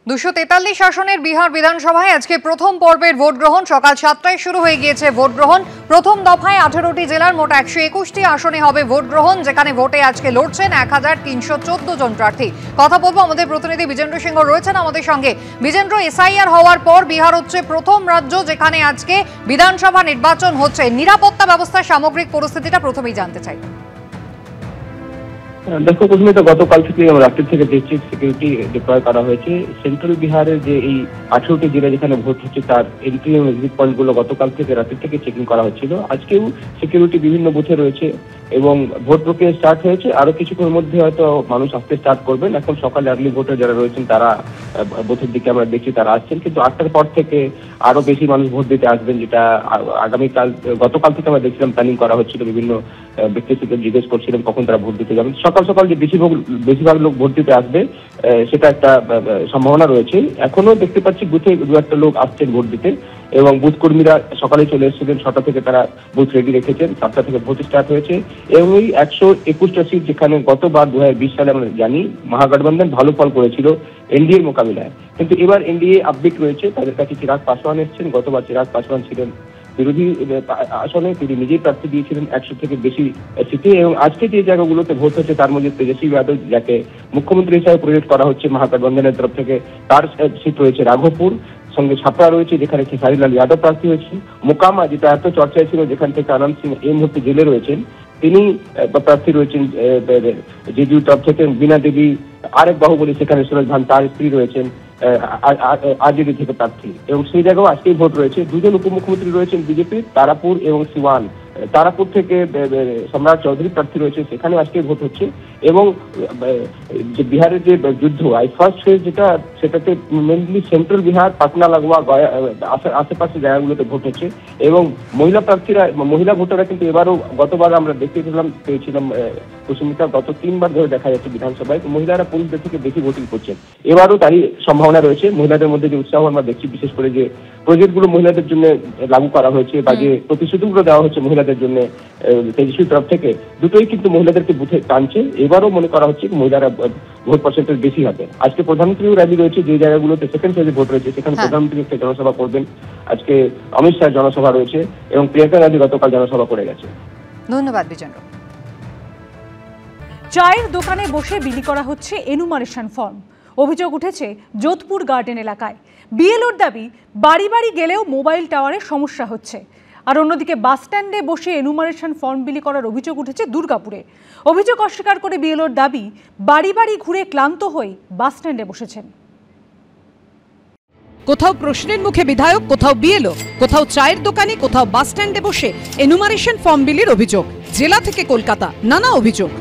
243 আসনের বিহার বিধানসভায় আজকে প্রথম পর্বের ভোট গ্রহণ সকাল 7টায় শুরু হয়ে গিয়েছে ভোট গ্রহণ। প্রথম দফায় 18টি জেলার মোট 121টি আসনে হবে ভোট গ্রহণ, যেখানে ভোটে আজকে লড়ছেন 1314 জন প্রার্থী। কথা বলবো, আমাদের প্রতিনিধি বিজেন্দ্র সিংহ রয়েছেন আমাদের সঙ্গে। বিজেন্দ্র, এসআইআর হওয়ার পর বিহার হচ্ছে প্রথম রাজ্য যেখানে আজকে বিধানসভা নির্বাচন হচ্ছে। নিরাপত্তা ব্যবস্থার সামগ্রিক পরিস্থিতিটা প্রথমেই জানতে চাই। দেখো, প্রথমে তো গতকাল থেকে রাত্রি থেকে ডিস্ট্রিক্ট সিকিউরিটি ডিপ্লয় করা হয়েছে। সেন্ট্রাল বিহারের যে এই 18টি জেলা যেখানে ভোট হচ্ছে তার এন্ট্রি এবং এক্সিট পয়েন্ট গুলো গতকাল থেকে রাত্রি থেকে চেকিং করা হচ্ছিল। আজকেও সিকিউরিটি বিভিন্ন বুথে রয়েছে এবং ভোট প্রক্রিয়া স্টার্ট হয়েছে। আরো কিছুক্ষণের মধ্যে হয়তো মানুষ আসতে স্টার্ট করবেন। এখন সকালে আর্লি ভোটার যারা রয়েছেন তারা বুথের দিকে আমরা দেখছি তারা আসছেন, কিন্তু 8টার পর থেকে আরো বেশি মানুষ ভোট দিতে আসবেন, যেটা আগামীকাল গতকাল থেকে আমরা দেখছিলাম প্ল্যানিং করা হচ্ছিল। বিভিন্ন ব্যক্তি থেকে জিজ্ঞেস করছিলাম কখন তারা ভোট দিতে যাবেন। সকাল সকাল যে বেশিরভাগ লোক ভোট দিতে আসবে সেটা একটা সম্ভাবনা রয়েছে। এখনো দেখতে পাচ্ছি বুথে দু একটা লোক আসছেন ভোট দিতে এবং বুথ কর্মীরা সকালে চলে এসেছিলেন। 6টা থেকে তারা বুথ রেডি রেখেছেন। 7টা থেকে ভোট স্টার্ট হয়েছে এবং এই 121টা সিট যেখানে গতবার 2020 সালে আমরা জানি মহাগঠবন্ধন ভালো ফল করেছিল এনডিএর মোকাবিলায়, কিন্তু এবার এনডিএ আপডেট রয়েছে। তাদের কাছে চিরাগ পাসওয়ান এসেছেন। গতবার চিরাগ পাসওয়ান ছিলেন বিরোধী আসনে, তিনি নিজেই প্রার্থী দিয়েছিলেন 100 থেকে বেশি সিটে। এবং আজকে যে জায়গাগুলোতে ভোট হচ্ছে তার মধ্যে তেজস্বী যাদব, যাকে মুখ্যমন্ত্রী হিসাবে প্রজেক্ট করা হচ্ছে মহাগঠবন্ধনের তরফ থেকে, তার সিট রয়েছে রাঘবপুর, সঙ্গে ছাপড়া রয়েছে যেখানে খেসারিলাল যাদব প্রার্থী হয়েছে। মোকামা, যেটা এত চর্চায় ছিল, যেখান থেকে আনন্দ সিং এই মুহূর্তে জেলে রয়েছেন, তিনি প্রার্থী রয়েছেন জেডিইউ তরফ থেকে। বীণা দেবী আরেক বাহুবলী সেখানে সুরজ ভান, তার স্ত্রী রয়েছেন আরজেডি থেকে প্রার্থী, এবং সেই জায়গাও আজকেই ভোট রয়েছে। দুজন উপমুখ্যমন্ত্রী রয়েছেন বিজেপির, তারাপুর এবং সিওয়ান। তারাপুর থেকে সম্রাট চৌধুরী প্রার্থী রয়েছে, সেখানে আজকে ভোট হচ্ছে। এবং যে বিহারের যে যুদ্ধ ফার্স্ট ফেজ যেটা, সেটাতে মেনলি সেন্ট্রাল বিহার, পাটনা লাগোয়া, গয়া আশেপাশে জায়গাগুলোতে ভোট হচ্ছে। এবং মহিলা ভোটাররা কিন্তু এবারও, গতবার আমরা পেয়েছিলাম কুসুমিতা, গত 3বার ধরে দেখা যাচ্ছে বিধানসভায় মহিলারা পুরুষদের থেকে বেশি ভোটিং করছেন। এবারও তারই সম্ভাবনা রয়েছে। মহিলাদের মধ্যে যে উৎসাহ আমরা দেখছি, বিশেষ করে যে প্রজেক্টগুলো মহিলাদের জন্য লাগু করা হয়েছে বা যে প্রতিশ্রুতিগুলো দেওয়া হচ্ছে মহিলাদের জন্য তেজস্বীর তরফ থেকে, দুটোই কিন্তু মহিলাদেরকে বুথে টানছে। এবারও মনে করা হচ্ছে মহিলারা ভোট পার্সেন্টেজ বেশি হবে। আজকে প্রধানমন্ত্রীও র্যালি রয়েছে, যে জায়গাগুলোতে সেকেন্ড ফেজে ভোট রয়েছে সেখানে প্রধানমন্ত্রী একটা জনসভা করবেন। আজকে অমিত শাহ জনসভা রয়েছে এবং প্রিয়াঙ্কা গান্ধী গতকাল জনসভা করে গেছে। ধন্যবাদ বিজেন্দ্র। চায়ের দোকানে বসে বিলি করা হচ্ছে এনুমারেশন ফর্ম। অভিযোগ উঠেছে যোধপুর গার্ডেন এলাকায়। বিএলওর দাবি, বাড়ি বাড়ি গেলেও মোবাইল টাওয়ারে সমস্যা হচ্ছে। আর অন্যদিকে বাস স্ট্যান্ডে বসে এনুমারেশন ফর্ম বিলি করার অভিযোগ উঠেছে দুর্গাপুরে। অভিযোগ অস্বীকার করে বিএলওর দাবি, বাড়ি বাড়ি ঘুরে ক্লান্ত হয়ে বাস স্ট্যান্ডে বসেছেন। কোথাও প্রশ্নের মুখে বিধায়ক, কোথাও বিএলও, কোথাও চায়ের দোকানে, কোথাও বাস স্ট্যান্ডে বসে এনুমারেশন ফর্ম বিলির অভিযোগ। জেলা থেকে কলকাতা নানা অভিযোগ।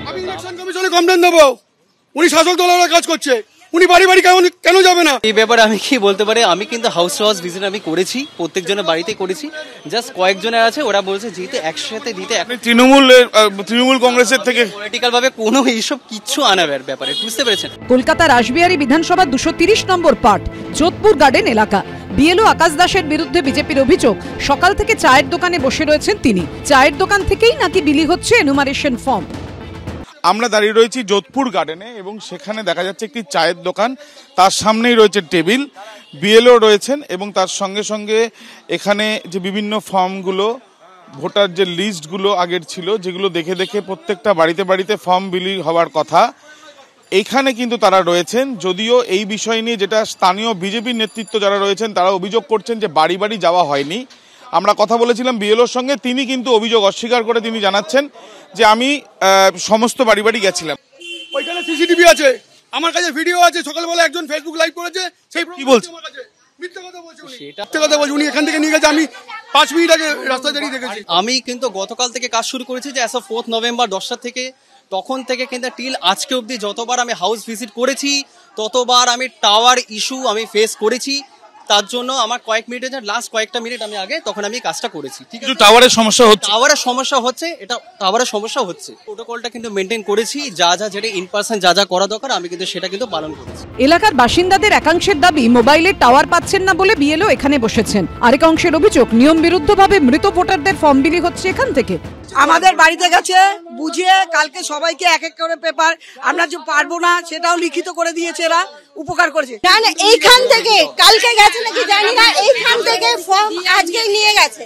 আমি ইলেকশন কমিশনে কমপ্লেন দেবো, উনি শাসক দলের কাজ করছে, উনি বাড়ি বাড়ি কেন যাবে না? এই ব্যাপারে আমি কি বলতে পারি, আমি কিন্তু হাউস টু হাউস ভিজিট আমি করেছি, প্রত্যেকজনের বাড়িতে করেছি। জাস্ট কয়েকজনের আছে, ওরা বলছে যেহেতু একসাথে দিতে, তৃণমূল কংগ্রেসের থেকে পলিটিক্যাল ভাবে কোনো এইসব কিচ্ছু আনাবার ব্যাপারে, বুঝতে পেরেছেন? কলকাতা রাসবিহারী বিধানসভা 230 নম্বর পার্ট, যোধপুর গার্ডেন এলাকা। বিএলও আকাশ দাসের বিরুদ্ধে বিজেপির অভিযোগ, সকাল থেকে চায়ের দোকানে বসে রয়েছেন তিনি। চায়ের দোকান থেকেই নাকি বিলি হচ্ছে এনুমারেশন ফর্ম। আমরা দাঁড়িয়ে রয়েছি যোধপুর গার্ডেনে এবং সেখানে দেখা যাচ্ছে একটি চায়ের দোকান, তার সামনেই রয়েছে টেবিল, বিএলও রয়েছেন এবং তার সঙ্গে সঙ্গে এখানে যে বিভিন্ন ফর্মগুলো, ভোটার যে লিস্টগুলো আগের ছিল, যেগুলো দেখে দেখে প্রত্যেকটা বাড়িতে বাড়িতে ফর্ম বিলি হওয়ার কথা, এইখানে কিন্তু তারা রয়েছেন। যদিও এই বিষয় নিয়ে যেটা স্থানীয় বিজেপির নেতৃত্ব যারা রয়েছেন তারা অভিযোগ করছেন যে বাড়ি বাড়ি যাওয়া হয়নি। আমরা কথা বলেছিলাম বিএলওর সঙ্গে, তিনি কিন্তু অভিযোগ অস্বীকার করে তিনি জানাচ্ছেন যে আমি সমস্ত বাড়ি বাড়ি গেছিলাম। ওইখানে সিসিটিভি আছে, আমার কাছে ভিডিও আছে, সকালবেলা একজন ফেসবুক লাইভ করেছে, সেই কি বলছে আমার কাছে মিথ্যা কথা বলছে উনি। মিথ্যা কথা বলছে উনি, এখান থেকে নিয়ে গেছে, আমি 5 মিনিট আগে রাস্তা দাঁড়িয়ে দেখেছি। আমি কিন্তু গতকাল থেকে কাজ শুরু করেছি, যে 4 নভেম্বর 10টা থেকে, তখন থেকে কিন্তু টিল আজকে অবধি যতবার আমি হাউস ভিজিট করেছি ততবার আমি টাওয়ার ইস্যু আমি ফেস করেছি। তার জন্য আমার কয়েক মিনিটের লাস্ট কয়েকটা মিনিট আমি আগে তখন আমি কাজটা করেছি। ঠিক আছে, টাওয়ারের সমস্যা হচ্ছে, এটা টাওয়ারের সমস্যা হচ্ছে। প্রোটোকলটা কিন্তু মেনটেন করেছি, যেটা ইন পার্সন যা করা দরকার আমি কিন্তু সেটা কিন্তু পালন করেছি। এলাকার বাসিন্দাদের একাংশের দাবি, মোবাইলের টাওয়ার পাচ্ছেন না বলে বিএলও এখানে বসেছেন। আরেক অংশের অভিযোগ, নিয়ম বিরুদ্ধভাবে মৃত ভোটারদের ফর্ম বিলি হচ্ছে এখান থেকে। আমাদের বাড়িতে গেছে বুঝিয়ে, কালকে সবাইকে এক এক করে পেপার, আমরা যে পারবো না সেটাও লিখিত করে দিয়েছে এরা। উপকার করেছে। না না, এইখান থেকে কালকে গেছে নাকি জানি না, এইখান থেকে ফর্ম আজকে নিয়ে গেছে,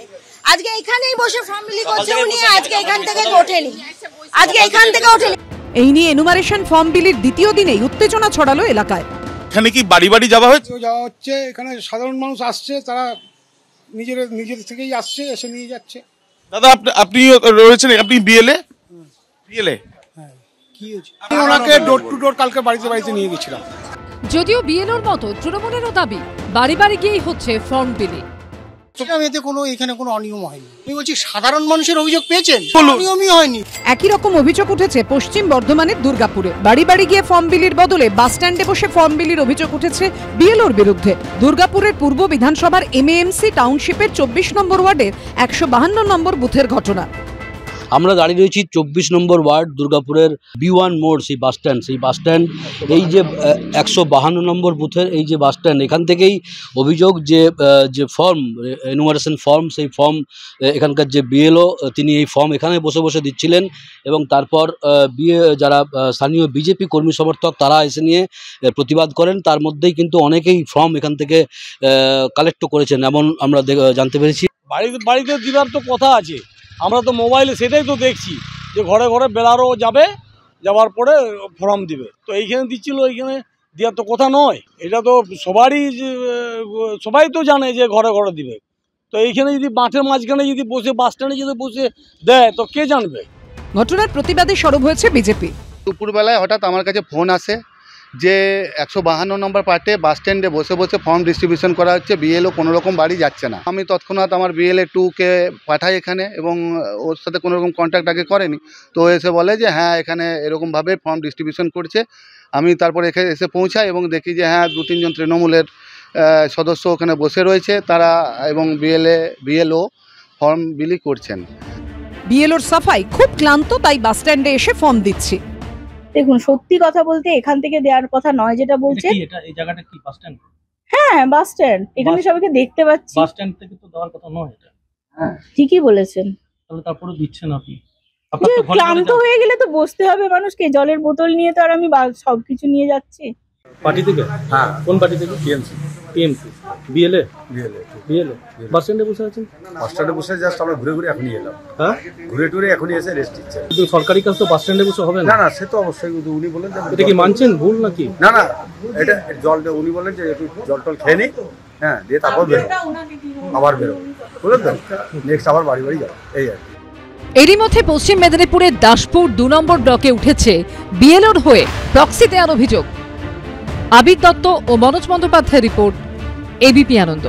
আজকে এখানেই বসে ফর্ম বিলি করছে উনি, আজকে এখান থেকে ওঠেনি, আজকে এখান থেকে ওঠেনি। এই নিয়ে এনুমারেশন ফর্ম বিলির দ্বিতীয় দিনেই উত্তেজনা ছড়ালো এলাকায়। এখানে কি বাড়ি বাড়ি যাওয়া হচ্ছে, এখানে সাধারণ মানুষ আসছে, তারা নিজের থেকেই আসছে, এসে নিয়ে যাচ্ছে। দাদা আপনি রয়েছেন, আপনি বিএলএ কি হয়েছে, আমি ওনাকে ডোর টু ডোর কালকে বাড়িতে নিয়ে গেছিলাম। যদিও বিএলওর মতো তৃণমূলেরও দাবি বাড়ি বাড়ি গিয়েই হচ্ছে ফর্ম বিলি। এতে এখানে কোনো অনিয়ম হয়নি। আমি বলছি সাধারণ মানুষের অভিযোগ পেয়েছেন, অনিয়মই হয়নি। একই রকম অভিযোগ উঠেছে পশ্চিম বর্ধমানের দুর্গাপুরে। বাড়ি বাড়ি গিয়ে ফর্ম বিলির বদলে বাস স্ট্যান্ডে বসে ফর্ম বিলির অভিযোগ উঠেছে বিএলওর বিরুদ্ধে। দুর্গাপুরের পূর্ব বিধানসভার এমএএমসি টাউনশিপের 24 নম্বর ওয়ার্ডের 152 নম্বর বুথের ঘটনা। আমরা দাঁড়িয়ে রয়েছি 24 নম্বর ওয়ার্ড দুর্গাপুরের B1 মোড়, সেই বাস স্ট্যান্ড, এই যে 152 নম্বর বুথের এই যে বাস স্ট্যান্ড, এখান থেকেই অভিযোগ যে ফর্ম এনুমারেশন ফর্ম, সেই ফর্ম এখানকার যে বিএলও তিনি এই ফর্ম এখানে বসে বসে দিচ্ছিলেন, এবং তারপর যারা স্থানীয় বিজেপি কর্মী সমর্থক তারা এসে নিয়ে প্রতিবাদ করেন। তার মধ্যেই কিন্তু অনেকেই ফর্ম এখান থেকে কালেক্টও করেছেন, এমন আমরা জানতে পেরেছি। বাড়িতে দিবার তো কথা আছে, আমরা তো মোবাইলে সেটাই তো দেখছি যে ঘরে ঘরে বেলারও যাওয়ার পরে ফর্ম দিবে, তো এইখানে দিচ্ছিল, এইখানে দেওয়ার তো কথা নয়। এটা তো সবাই তো জানে যে ঘরে ঘরে দিবে, তো এইখানে যদি মাঠের মাঝখানে যদি বসে বাস স্ট্যান্ডে যদি বসে দেয় তো কে জানবে। ঘটনার প্রতিবাদে সরব হয়েছে বিজেপি। দুপুরবেলায় হঠাৎ আমার কাছে ফোন আসে যে 152 নম্বর পার্টে বাস স্ট্যান্ডে বসে বসে ফর্ম ডিস্ট্রিবিউশন করা হচ্ছে, বিএলও কোনো রকম বাড়ি যাচ্ছে না। আমি তৎক্ষণাৎ আমার বিএলএ 2কে পাঠাই এখানে, এবং ওর সাথে কোনো রকম কন্ট্যাক্ট আগে করেনি, তো এসে বলে যে হ্যাঁ এখানে এরকমভাবে ফর্ম ডিস্ট্রিবিউশন করছে। আমি তারপরে এখানে এসে পৌঁছাই এবং দেখি যে হ্যাঁ 2-3 জন তৃণমূলের সদস্য ওখানে বসে রয়েছে, তারা এবং বিএলও ফর্ম বিলি করছেন। বিএলওর সাফাই, খুব ক্লান্ত তাই বাস স্ট্যান্ডে এসে ফর্ম দিচ্ছি। দেখুন, সত্যি কথা বলতে এখান থেকে দেওয়ার কথা নয় যেটা বলছে। এই জায়গাটা কি বাস স্ট্যান্ড? হ্যাঁ বাস স্ট্যান্ড, এখানে সবাইকে দেখতে পাচ্ছি। বাস স্ট্যান্ড থেকে তো দেওয়ার কথা নয় এটা। ঠিকই বলেছেন, তাহলে তারপরে দিচ্ছেন আপনি। ক্লান্ত হয়ে গেলে তো বসতে হবে মানুষকে, জলের বোতল নিয়ে তো আর আমি সবকিছু নিয়ে যাচ্ছি। পার্টি থেকে? হ্যাঁ। কোন পার্টি থেকে? টিএমসি। বিএলএ বাস স্ট্যান্ডে বসে আছেন? বাস স্ট্যান্ডে বসে জাস্ট আমরা ঘুরে এখনই এলাম। হ্যাঁ, ঘুরে টুরে এখনই এসে রেস্ট নিচ্ছে। কিন্তু সরকারি কাজ তো বাস স্ট্যান্ডে বসে হবে না? না, সে তো অবশ্যই। উনি বলেন এটা কি মানছেন ভুল নাকি? না, এটা উনি বলেন যে একটু জল টল খেয়ে নিই, হ্যাঁ, দিয়ে তারপর বেরো, আবার বেরো, বুঝলেন তো? নেক্সট আবার বাড়ি যাবো, এই আর কি। এরই মধ্যে পশ্চিম মেদিনীপুরের দাসপুর 2 নম্বর ব্লকে উঠেছে বিএলওর হয়ে প্রক্সি দেওয়ার অভিযোগ। আবির দত্ত ও মনোজ বন্দ্যোপাধ্যায়ের রিপোর্ট, এবিপি আনন্দ।